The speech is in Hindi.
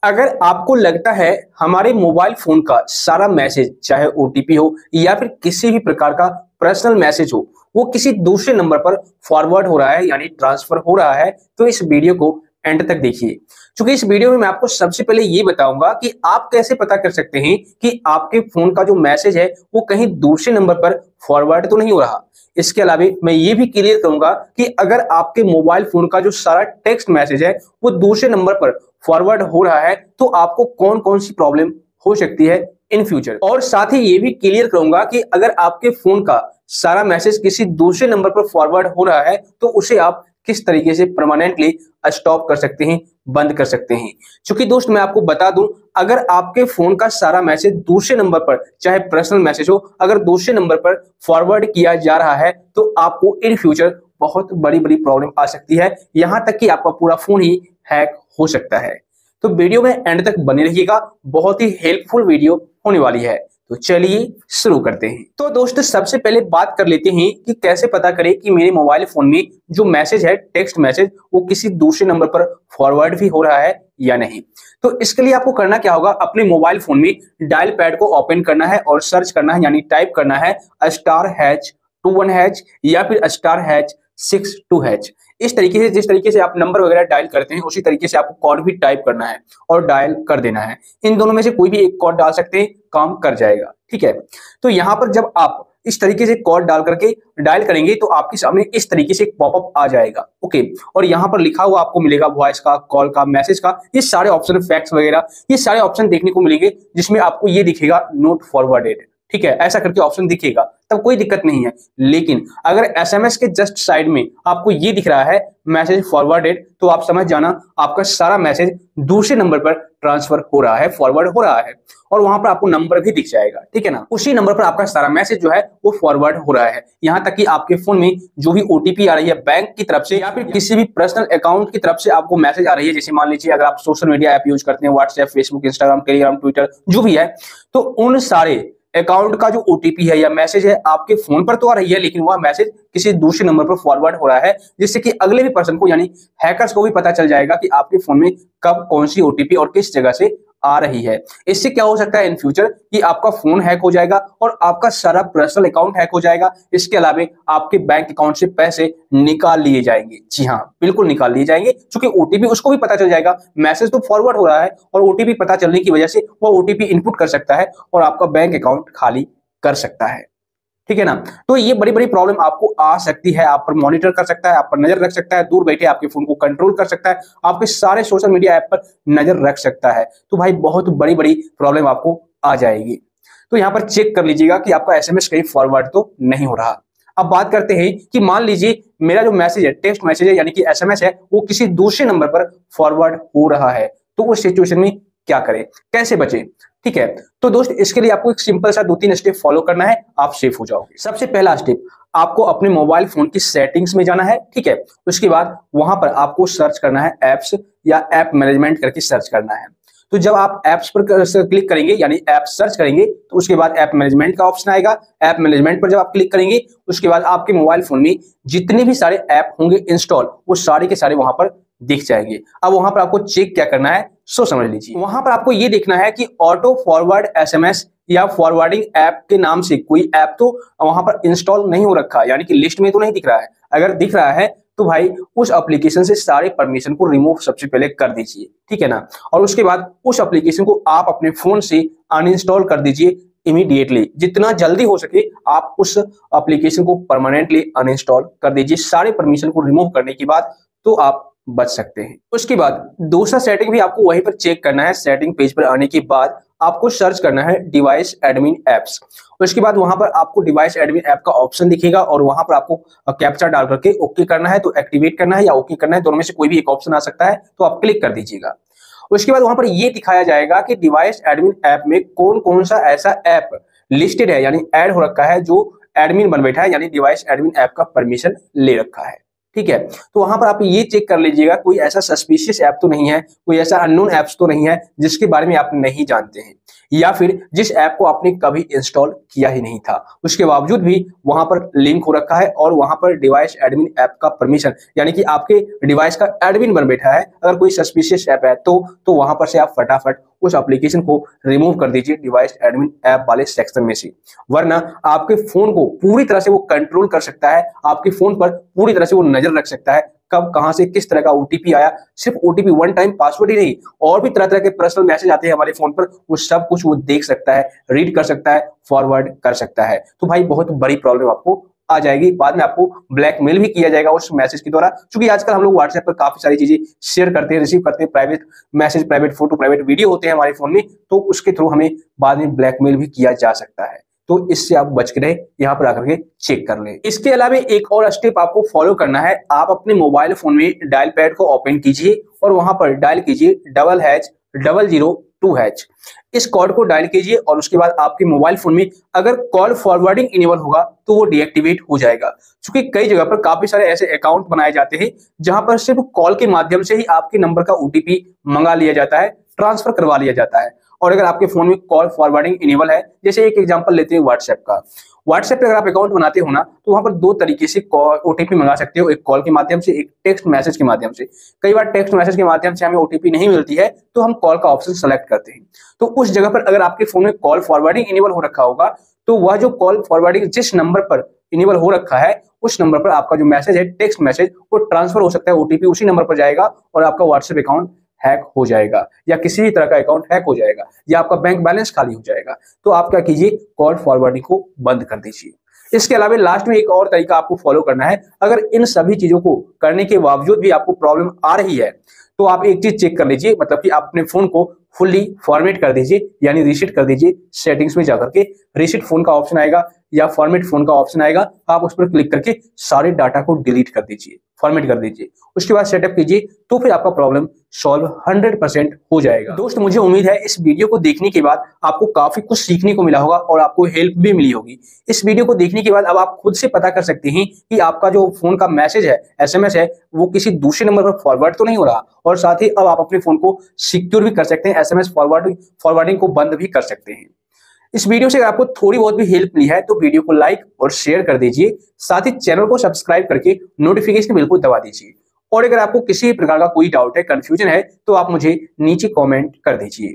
अगर आपको लगता है हमारे मोबाइल फोन का सारा मैसेज, चाहे ओटीपी हो या फिर किसी भी प्रकार का पर्सनल मैसेज हो, वो किसी दूसरे नंबर पर फॉरवर्ड हो रहा है यानी ट्रांसफर हो रहा है, तो इस वीडियो को एंड तक देखिए। क्योंकि इस वीडियो में मैं आपको सबसे पहले ये बताऊंगा कि आप कैसे पता कर सकते हैं कि आपके फोन का जो मैसेज है वो कहीं दूसरे नंबर पर फॉरवर्ड तो नहीं हो रहा। इसके अलावा मैं ये भी क्लियर करूंगा कि अगर आपके मोबाइल फोन का जो सारा टेक्स्ट मैसेज है वो दूसरे नंबर पर फॉरवर्ड हो रहा है तो आपको कौन कौन सी प्रॉब्लम हो सकती है इन फ्यूचर। और साथ ही ये भी क्लियर करूंगा कि अगर आपके फोन का सारा मैसेज किसी दूसरे नंबर पर फॉरवर्ड हो रहा है तो उसे आप किस तरीके से परमानेंटली स्टॉप कर सकते हैं, बंद कर सकते हैं। क्योंकि दोस्त मैं आपको बता दूं, अगर आपके फोन का सारा मैसेज दूसरे नंबर पर, चाहे पर्सनल मैसेज हो, अगर दूसरे नंबर पर फॉरवर्ड किया जा रहा है तो आपको इन फ्यूचर बहुत बड़ी बड़ी प्रॉब्लम आ सकती है, यहां तक कि आपका पूरा फोन ही हैक हो सकता है। तो वीडियो में एंड तक बने रहिएगा, बहुत ही हेल्पफुल वीडियो होने वाली है। तो चलिए शुरू करते हैं। तो दोस्तों सबसे पहले बात कर लेते हैं कि कैसे पता करें कि मेरे मोबाइल फोन में जो मैसेज है, टेक्स्ट मैसेज, वो किसी दूसरे नंबर पर फॉरवर्ड भी हो रहा है या नहीं। तो इसके लिए आपको करना क्या होगा, अपने मोबाइल फोन में डायल पैड को ओपन करना है और सर्च करना है, यानी टाइप करना है *#21# या फिर *62#। इस तरीके से, जिस तरीके से आप नंबर वगैरह डायल करते हैं उसी तरीके से आपको कोड भी टाइप करना है और डायल कर देना है। इन दोनों में से कोई भी एक कोड डाल सकते हैं, काम कर जाएगा। ठीक है, तो यहां पर जब आप इस तरीके से कोड डाल करके डायल करेंगे तो आपके सामने इस तरीके से एक पॉपअप आ जाएगा। ओके, और यहां पर लिखा हुआ आपको मिलेगा वॉइस का, कॉल का, मैसेज का, ये सारे ऑप्शन, फैक्स वगैरह, ये सारे ऑप्शन देखने को मिलेंगे, जिसमें आपको ये दिखेगा नोट फॉरवर्डेड। ठीक है, ऐसा करके ऑप्शन दिखेगा, तब कोई दिक्कत नहीं है। लेकिन अगर एसएमएस के जस्ट साइड में आपको ये दिख रहा है मैसेज फॉरवर्डेड, तो आप समझ जाना आपका सारा मैसेज दूसरे नंबर पर ट्रांसफर हो रहा है, फॉरवर्ड हो रहा है, और वहां पर आपको नंबर भी दिख जाएगा। ठीक है ना, उसी नंबर पर आपका सारा मैसेज जो है वो फॉरवर्ड हो रहा है। यहां तक कि आपके फोन में जो भी ओटीपी आ रही है बैंक की तरफ से या फिर किसी भी पर्सनल अकाउंट की तरफ से आपको मैसेज आ रही है, जैसे मान लीजिए अगर आप सोशल मीडिया ऐप यूज करते हैं, WhatsApp, Facebook, Instagram, Telegram, Twitter, जो भी है, तो उन सारे अकाउंट का जो ओटीपी है या मैसेज है आपके फोन पर तो आ रही है, लेकिन वह मैसेज किसी दूसरे नंबर पर फॉरवर्ड हो रहा है, जिससे कि अगले भी पर्सन को, यानी हैकर्स को भी पता चल जाएगा कि आपके फोन में कब कौन सी ओटीपी और किस जगह से आ रही है। इससे क्या हो सकता है इन फ्यूचर कि आपका फोन हैक हो जाएगा और आपका सारा पर्सनल अकाउंट हैक हो जाएगा। इसके अलावा आपके बैंक अकाउंट से पैसे निकाल लिए जाएंगे। जी हाँ, बिल्कुल निकाल लिए जाएंगे, क्योंकि ओटीपी उसको भी पता चल जाएगा, मैसेज तो फॉरवर्ड हो रहा है और ओटीपी पता चलने की वजह से वो ओटीपी इनपुट कर सकता है और आपका बैंक अकाउंट खाली कर सकता है। ठीक है ना, तो ये बड़ी बड़ी प्रॉब्लम आपको आ सकती है। आप पर मॉनिटर कर सकता है, आप पर नजर रख सकता है, दूर बैठे आपके फोन को कंट्रोल कर सकता है, आपके सारे सोशल मीडिया ऐप पर नजर रख सकता है। तो भाई बहुत बड़ी बड़ी प्रॉब्लम आपको आ जाएगी। तो यहां पर चेक कर लीजिएगा कि आपका एसएमएस कहीं फॉरवर्ड तो नहीं हो रहा। अब बात करते हैं कि मान लीजिए मेरा जो मैसेज है, टेक्स्ट मैसेज है, यानी कि एसएमएस है, वो किसी दूसरे नंबर पर फॉरवर्ड हो रहा है, तो उस सिचुएशन में क्या करें, कैसे बचें। ठीक है, तो दोस्त इसके लिए आपको एक सिंपल सा 2-3 स्टेप फॉलो करना है, आप सेफ हो जाओगे। सबसे पहला स्टेप, आपको अपने मोबाइल फोन की सेटिंग्स में जाना है। ठीक है, उसके बाद वहां पर आपको सर्च करना है एप्स या ऐप मैनेजमेंट करके सर्च करना है। तो जब आप एप्स पर क्लिक करेंगे, यानी ऐप सर्च करेंगे, तो उसके बाद ऐप मैनेजमेंट का ऑप्शन आएगा। ऐप मैनेजमेंट पर जब आप क्लिक करेंगे उसके बाद आपके मोबाइल फोन में जितने भी सारे ऐप होंगे इंस्टॉल, वो सारे के सारे वहां पर दिख जाएंगे। अब वहां पर आपको चेक क्या करना है सो समझ लीजिए। वहां पर आपको ये देखना है कि ऑटो फॉरवर्ड एसएमएस या फॉरवर्डिंग ऐप के नाम से कोई ऐप तो वहां पर इंस्टॉल नहीं हो रखा, यानी कि लिस्ट में तो नहीं दिख रहा है। अगर दिख रहा है तो भाई उस एप्लीकेशन से सारे परमिशन को रिमूव सबसे पहले कर दीजिए। ठीक है ना, और उसके बाद उस एप्लीकेशन को आप अपने फोन से अनइंस्टॉल कर दीजिए इमीडिएटली। जितना जल्दी हो सके आप उस एप्लीकेशन को परमानेंटली अनइंस्टॉल कर दीजिए। सारे परमिशन को रिमूव करने के बाद तो आप बच सकते हैं। उसके बाद दूसरा सेटिंग भी आपको वहीं पर चेक करना है। सेटिंग पेज पर आने के बाद आपको सर्च करना है डिवाइस एडमिन एप्स। उसके बाद वहां पर आपको डिवाइस एडमिन ऐप का ऑप्शन दिखेगा और वहां पर आपको कैप्चा डाल करके ओके करना है। तो एक्टिवेट करना है या ओके करना है, दोनों में से कोई भी एक ऑप्शन आ सकता है, तो आप क्लिक कर दीजिएगा। उसके बाद वहां पर यह दिखाया जाएगा कि डिवाइस एडमिन ऐप में कौन कौन सा ऐसा ऐप लिस्टेड है, यानी ऐड हो रखा है, जो एडमिन बन बैठा है, यानी डिवाइस एडमिन ऐप का परमिशन ले रखा है। ठीक है, तो वहां पर आप ये चेक कर लीजिएगा कोई ऐसा सस्पिशियस ऐप तो नहीं है, कोई ऐसा अननोन ऐप्स तो नहीं है जिसके बारे में आप नहीं जानते हैं। या फिर जिस ऐप को आपने कभी इंस्टॉल किया ही नहीं था, उसके बावजूद भी वहां पर लिंक हो रखा है और वहां पर डिवाइस एडमिन ऐप का परमिशन, यानी कि आपके डिवाइस का एडमिन बन बैठा है। अगर कोई सस्पिशियस ऐप है तो वहां पर से आप फटाफट उस एप्लीकेशन को रिमूव कर दीजिए डिवाइस एडमिन ऐप वाले सेक्शन में से, वरना आपके फोन को पूरी तरह से वो कंट्रोल कर सकता है, आपके फोन पर पूरी तरह से वो नजर रख सकता है, कब कहां से किस तरह का ओटीपी आया। सिर्फ ओटीपी वन टाइम पासवर्ड ही नहीं, और भी तरह तरह के पर्सनल मैसेज आते हैं हमारे फोन पर, वो सब कुछ वो देख सकता है, रीड कर सकता है, फॉरवर्ड कर सकता है। तो भाई बहुत बड़ी प्रॉब्लम आपको आ जाएगी, बाद में आपको ब्लैकमेल भी किया जाएगा उस मैसेज के द्वारा। क्योंकि आजकल हम लोग व्हाट्सएप पर काफी सारी चीजें शेयर करते हैं, रिसीव करते हैं, private message, private photo, private video होते हैं हमारे फोन में, तो उसके थ्रू हमें बाद में ब्लैकमेल भी किया जा सकता है। तो इससे आप बच के रहे, यहाँ पर आकर के चेक कर लें। इसके अलावा एक और स्टेप आपको फॉलो करना है। आप अपने मोबाइल फोन में डायल पैड को ओपन कीजिए और वहां पर डायल कीजिए #0002#। इस कोड को डायल कीजिए और उसके बाद आपके मोबाइल फोन में अगर कॉल फॉरवर्डिंग इनेबल होगा तो वो डीएक्टिवेट हो जाएगा। क्योंकि कई जगह पर काफी सारे ऐसे अकाउंट बनाए जाते हैं जहां पर सिर्फ कॉल के माध्यम से ही आपके नंबर का ओटीपी मंगा लिया जाता है, ट्रांसफर करवा लिया जाता है। और अगर आपके फोन में कॉल फॉरवर्डिंग इनेबल है, जैसे एक एग्जांपल लेते हैं व्हाट्सएप का। व्हाट्सएप पे अगर आप अकाउंट बनाते हो ना, तो वहां पर दो तरीके से ओटीपी मंगा सकते हो, एक कॉल के माध्यम से, एक टेक्स्ट मैसेज के माध्यम से। कई बार टेक्स्ट मैसेज के माध्यम से हमें ओटीपी नहीं मिलती है तो हम कॉल का ऑप्शन सेलेक्ट करते हैं। तो उस जगह पर अगर आपके फोन में कॉल फॉरवर्डिंग इनेबल हो रखा होगा, तो वह जो कॉल फॉरवर्डिंग जिस नंबर पर इनेबल हो रखा है, उस नंबर पर आपका जो मैसेज है, टेक्स्ट मैसेज, वो ट्रांसफर हो सकता है, ओटीपी उसी नंबर पर जाएगा और आपका व्हाट्सएप अकाउंट हैक हो जाएगा, या किसी भी तरह का अकाउंट हैक हो जाएगा, या आपका बैंक बैलेंस खाली हो जाएगा। तो आप क्या कीजिए, कॉल फॉरवर्डिंग को बंद कर दीजिए। इसके अलावा लास्ट में एक और तरीका आपको फॉलो करना है। अगर इन सभी चीजों को करने के बावजूद भी आपको प्रॉब्लम आ रही है, तो आप एक चीज चेक कर लीजिए, मतलब कि आप अपने फोन को फुल्ली फॉर्मेट कर दीजिए, यानी रीसेट कर दीजिए। सेटिंग्स में जाकर के रीसेट फोन का ऑप्शन आएगा या फॉर्मेट फोन का ऑप्शन आएगा, आप उस पर क्लिक करके सारे डाटा को डिलीट कर दीजिए, फॉर्मेट कर दीजिए। उसके बाद सेटअप कीजिए, तो फिर आपका प्रॉब्लम सॉल्व 100% हो जाएगा। दोस्त, मुझे उम्मीद है इस वीडियो को देखने के बाद आपको काफी कुछ सीखने को मिला होगा और आपको हेल्प भी मिली होगी। इस वीडियो को देखने के बाद अब आप खुद से पता कर सकते हैं कि आपका जो फोन का मैसेज है, एसएमएस है, वो किसी दूसरे नंबर पर फॉरवर्ड तो नहीं हो रहा, और साथ ही अब आप अपने फोन को सिक्योर भी कर सकते हैं, एसएमएस फॉरवर्डिंग को बंद भी कर सकते हैं। इस वीडियो से अगर आपको थोड़ी बहुत भी हेल्प मिली है तो वीडियो को लाइक और शेयर कर दीजिए, साथ ही चैनल को सब्सक्राइब करके नोटिफिकेशन बिल को दबा दीजिए। और अगर आपको किसी प्रकार का कोई डाउट है, कंफ्यूजन है, तो आप मुझे नीचे कमेंट कर दीजिए।